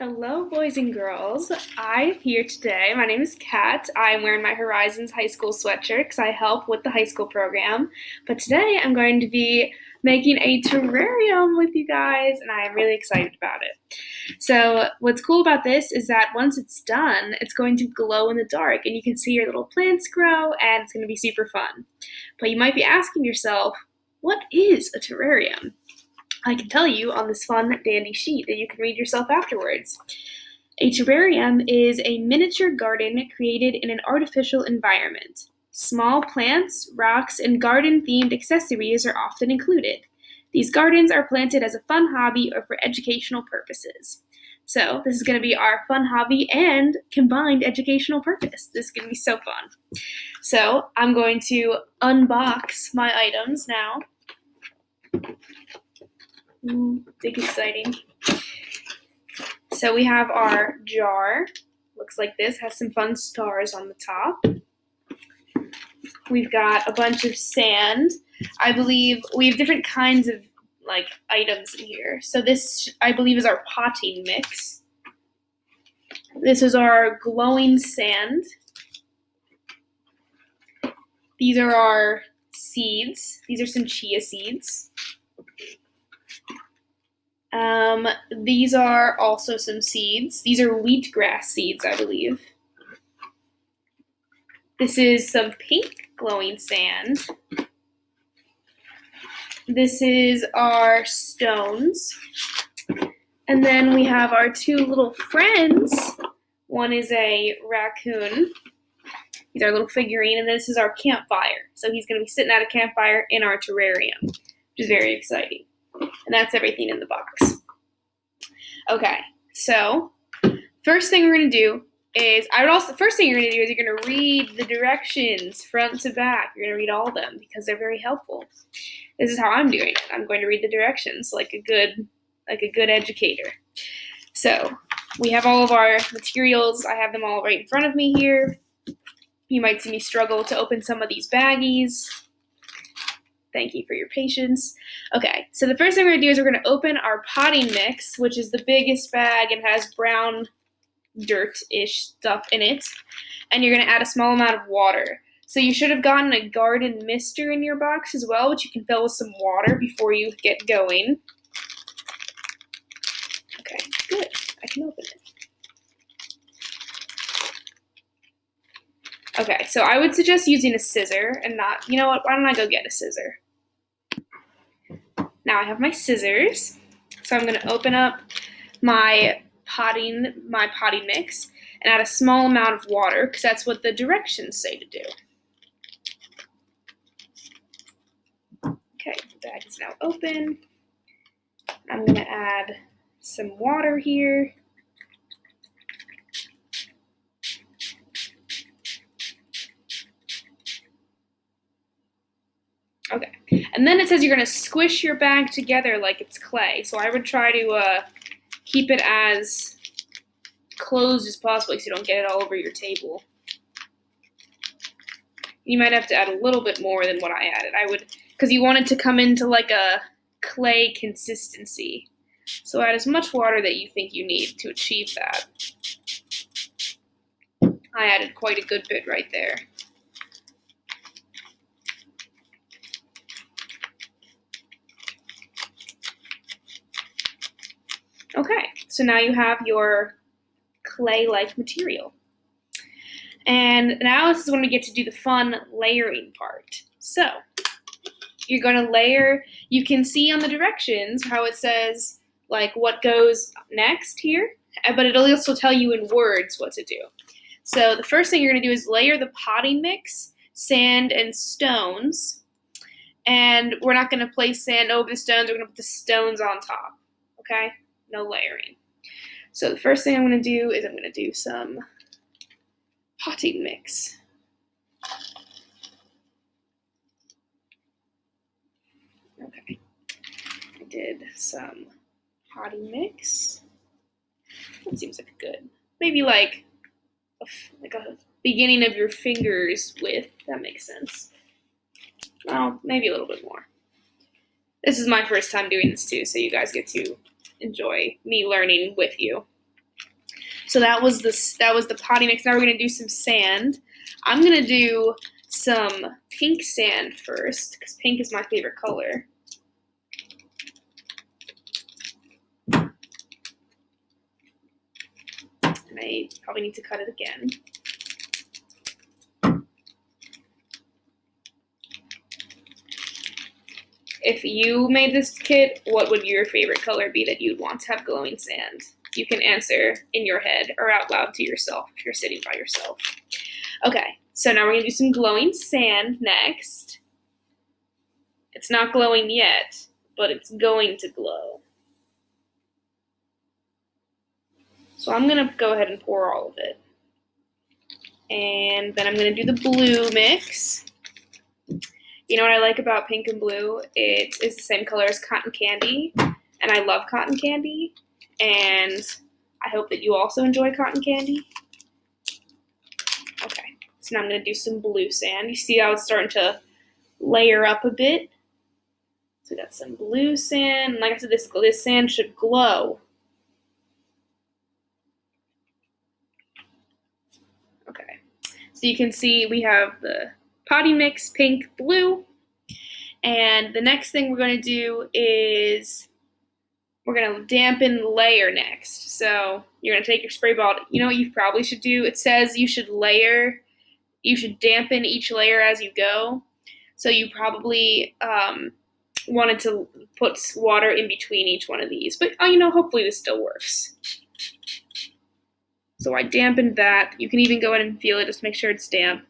Hello, boys and girls. I'm here today. My name is Kat. I'm wearing my Horizons High School sweatshirt because I help with the high school program. But today I'm going to be making a terrarium with you guys, and I am really excited about it. So, what's cool about this is that once it's done, it's going to glow in the dark, and you can see your little plants grow, and it's going to be super fun. But you might be asking yourself, what is a terrarium? I can tell you on this fun, dandy sheet that you can read yourself afterwards. A terrarium is a miniature garden created in an artificial environment. Small plants, rocks, and garden-themed accessories are often included. These gardens are planted as a fun hobby or for educational purposes. So this is going to be our fun hobby and combined educational purpose. This is going to be so fun. So I'm going to unbox my items now. Big exciting. So we have our jar. Looks like this. Has some fun stars on the top. We've got a bunch of sand. I believe we have different kinds of items in here. So this, I believe, is our potting mix. This is our glowing sand. These are our seeds. These are some chia seeds. These are also some seeds. These are wheatgrass seeds, I believe. This is some pink glowing sand. This is our stones. And then we have our two little friends. One is a raccoon. He's our little figurine, and this is our campfire. So he's going to be sitting at a campfire in our terrarium, which is very exciting. And that's everything in the box. Okay, so first thing we're going to do is, you're going to read the directions front to back. You're going to read all of them because they're very helpful. This is how I'm doing it. I'm going to read the directions like a good educator. So we have all of our materials. I have them all right in front of me here. You might see me struggle to open some of these baggies. Thank you for your patience. Okay, so the first thing we're going to do is we're going to open our potting mix, which is the biggest bag and has brown dirt-ish stuff in it. And you're going to add a small amount of water. So you should have gotten a garden mister in your box as well, which you can fill with some water before you get going. Okay, good. I can open it. Okay, so I would suggest using a scissor and not, you know what, why don't I go get a scissor? Now I have my scissors, so I'm going to open up my potting mix and add a small amount of water because that's what the directions say to do. Okay, the bag is now open. I'm going to add some water here. Okay, and then it says you're going to squish your bag together like it's clay. So I would try to keep it as closed as possible so you don't get it all over your table. You might have to add a little bit more than what I added. Because you want it to come into like a clay consistency. So add as much water that you think you need to achieve that. I added quite a good bit right there. Okay, so now you have your clay-like material. And now this is when we get to do the fun layering part. So, you're going to layer, you can see on the directions how it says like what goes next here, but it'll also tell you in words what to do. So the first thing you're going to do is layer the potting mix, sand, and stones. And we're not going to place sand over the stones, we're going to put the stones on top, okay? No layering. So the first thing I'm going to do is I'm going to do some potting mix. Okay, I did some potting mix. That seems like good. Maybe like a beginning of your fingers width. That makes sense. Well, maybe a little bit more. This is my first time doing this too, so you guys get to enjoy me learning with you. So that was the potty mix. Now we're gonna do some sand. I'm gonna do some pink sand first because pink is my favorite color. And I probably need to cut it again. If you made this kit, what would your favorite color be that you'd want to have glowing sand? You can answer in your head or out loud to yourself if you're sitting by yourself. Okay, so now we're gonna do some glowing sand next. It's not glowing yet, but it's going to glow. So I'm gonna go ahead and pour all of it. And then I'm gonna do the blue mix. You know what I like about pink and blue? It is the same color as cotton candy, and I love cotton candy, and I hope that you also enjoy cotton candy. Okay, so now I'm going to do some blue sand. You see how it's starting to layer up a bit? So we got some blue sand, and like I said, this sand should glow. Okay, so you can see we have the potty mix, pink, blue. And the next thing we're going to do is we're going to dampen layer next. So you're going to take your spray bottle. You know what you probably should do? It says you should dampen each layer as you go. So you probably wanted to put water in between each one of these. But, hopefully this still works. So I dampened that. You can even go in and feel it just to make sure it's damp.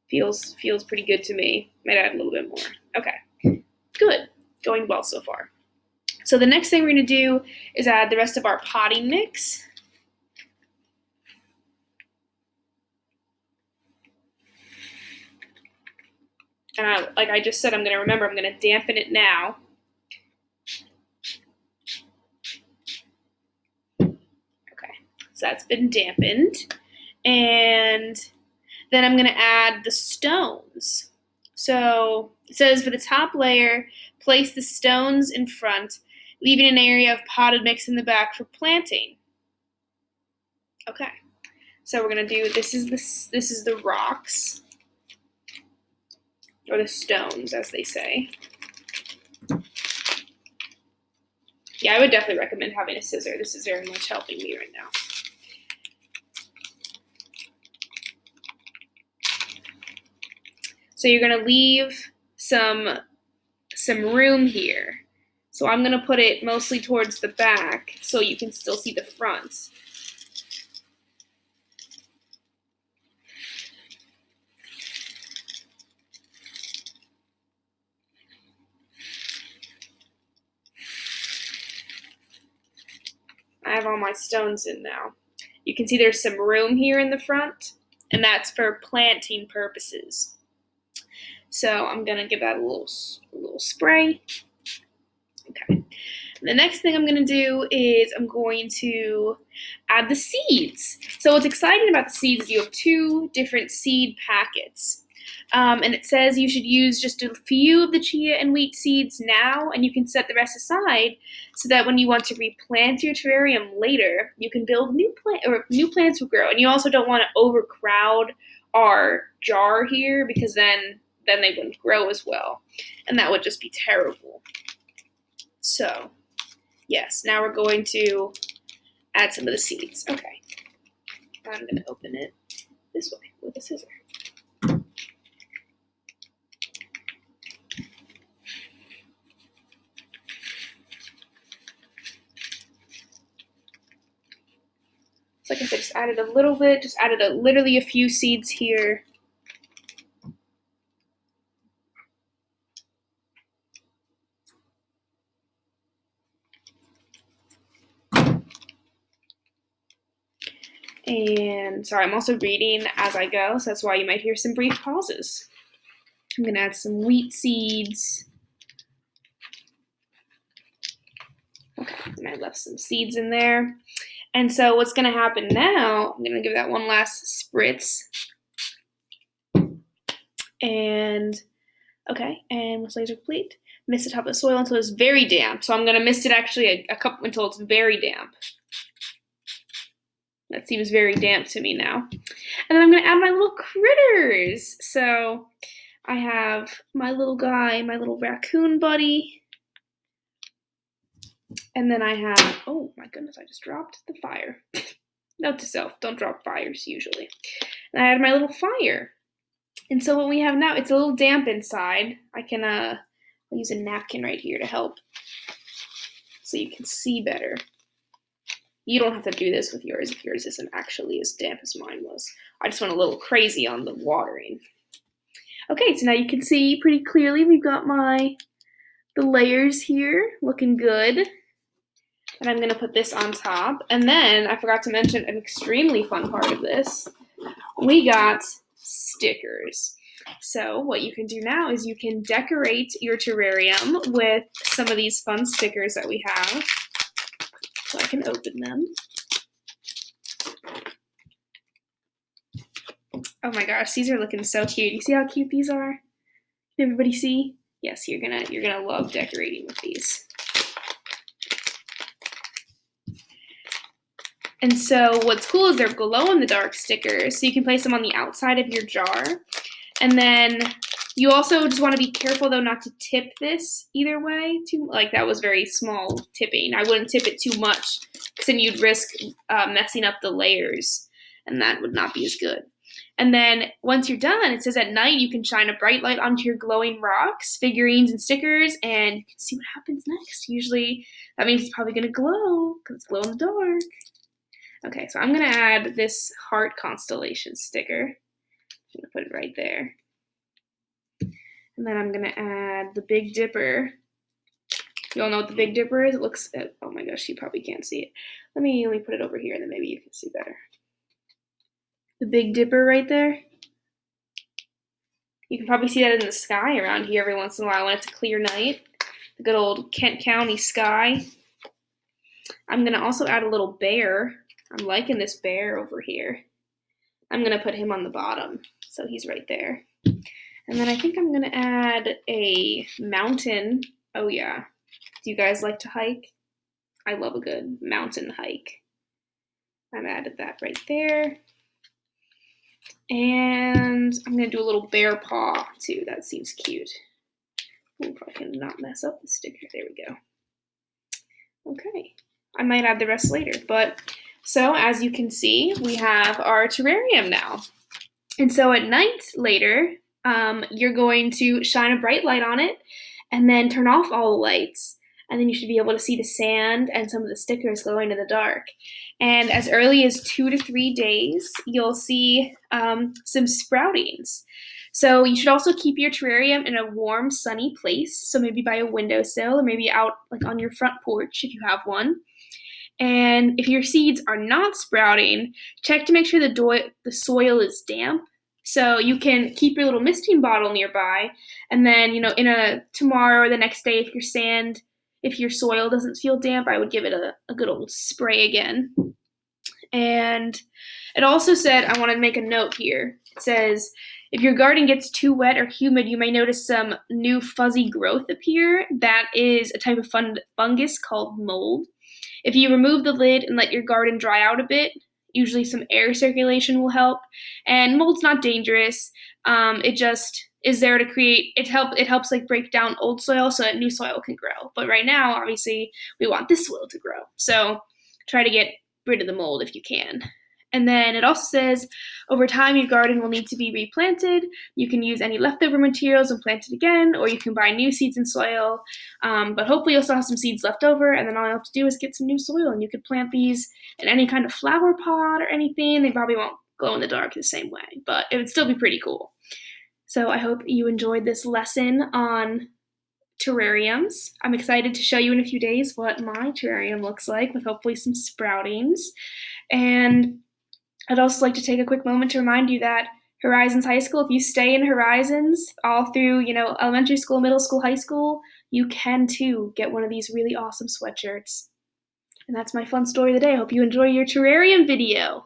Feels pretty good to me. Might add a little bit more. Okay, good. Going well so far. So the next thing we're going to do is add the rest of our potty mix. And like I just said, I'm going to dampen it now. Okay, so that's been dampened. And then I'm going to add the stones. So it says for the top layer, place the stones in front, leaving an area of potted mix in the back for planting. Okay, so we're going to do, this is the rocks, or the stones as they say. Yeah, I would definitely recommend having a scissor. This is very much helping me right now. So you're going to leave some room here. So I'm going to put it mostly towards the back so you can still see the front. I have all my stones in now. You can see there's some room here in the front, and that's for planting purposes. So I'm going to give that a little spray. Okay. The next thing I'm going to do is I'm going to add the seeds. So what's exciting about the seeds is you have 2 different seed packets. And it says you should use just a few of the chia and wheat seeds now, and you can set the rest aside so that when you want to replant your terrarium later, you can build new plants will grow. And you also don't want to overcrowd our jar here because then they wouldn't grow as well, and that would just be terrible. So, yes, now we're going to add some of the seeds. Okay, I'm going to open it this way with a scissor. So like I said, just added a little bit, just added literally a few seeds here. And sorry, I'm also reading as I go, so that's why you might hear some brief pauses. I'm going to add some wheat seeds. Okay, and I left some seeds in there. And so what's going to happen now, I'm going to give that one last spritz. And, okay, and once layers are complete, mist the top of the soil until it's very damp. So I'm going to mist it actually a couple until it's very damp. That seems very damp to me now. And then I'm gonna add my little critters. So I have my little guy, my little raccoon buddy. And then I have, oh my goodness, I just dropped the fire. Note to self, don't drop fires usually. And I had my little fire. And so what we have now, it's a little damp inside. I'll use a napkin right here to help so you can see better. You don't have to do this with yours if yours isn't actually as damp as mine was. I just went a little crazy on the watering. Okay, so now you can see pretty clearly we've got the layers here looking good. And I'm gonna put this on top. And then I forgot to mention an extremely fun part of this. We got stickers. So what you can do now is you can decorate your terrarium with some of these fun stickers that we have. So I can open them. Oh my gosh, these are looking so cute. You see how cute these are? Can everybody see? Yes, you're gonna love decorating with these. And so what's cool is they're glow-in-the-dark stickers, so you can place them on the outside of your jar. And then you also just want to be careful, though, not to tip this either way. That was very small tipping. I wouldn't tip it too much, because then you'd risk messing up the layers, and that would not be as good. And then once you're done, it says at night you can shine a bright light onto your glowing rocks, figurines, and stickers, and you can see what happens next. Usually that means it's probably going to glow, because it's glow in the dark. Okay, so I'm going to add this heart constellation sticker. I'm going to put it right there. And then I'm going to add the Big Dipper. You all know what the Big Dipper is? It looks, oh my gosh, you probably can't see it. Let me put it over here, and then maybe you can see better. The Big Dipper right there. You can probably see that in the sky around here every once in a while when it's a clear night. The good old Kent County sky. I'm going to also add a little bear. I'm liking this bear over here. I'm going to put him on the bottom, so he's right there. And then I think I'm going to add a mountain. Oh yeah. Do you guys like to hike? I love a good mountain hike. I've added that right there. And I'm going to do a little bear paw too. That seems cute. Ooh, if I can not mess up the sticker. There we go. Okay. I might add the rest later, but so as you can see, we have our terrarium now. And so at night later, you're going to shine a bright light on it and then turn off all the lights. And then you should be able to see the sand and some of the stickers glowing in the dark. And as early as 2 to 3 days, you'll see some sproutings. So you should also keep your terrarium in a warm, sunny place. So maybe by a windowsill or maybe out like on your front porch if you have one. And if your seeds are not sprouting, check to make sure the soil is damp. So you can keep your little misting bottle nearby, and then tomorrow or the next day, if your soil doesn't feel damp, I would give it a good old spray again. And it also said, I want to make a note here. It says, if your garden gets too wet or humid, you may notice some new fuzzy growth appear. That is a type of fungus called mold. If you remove the lid and let your garden dry out a bit, usually some air circulation will help. And mold's not dangerous. It just is there to create, it helps like break down old soil so that new soil can grow. But right now, obviously, we want this soil to grow. So try to get rid of the mold if you can. And then it also says, over time, your garden will need to be replanted. You can use any leftover materials and plant it again, or you can buy new seeds and soil. But hopefully you'll still have some seeds left over, and then all you have to do is get some new soil, and you could plant these in any kind of flower pot or anything. They probably won't glow in the dark the same way, but it would still be pretty cool. So I hope you enjoyed this lesson on terrariums. I'm excited to show you in a few days what my terrarium looks like with hopefully some sproutings. And I'd also like to take a quick moment to remind you that Horizons High School, if you stay in Horizons all through, elementary school, middle school, high school, you can too get one of these really awesome sweatshirts. And that's my fun story of the day. I hope you enjoy your terrarium video.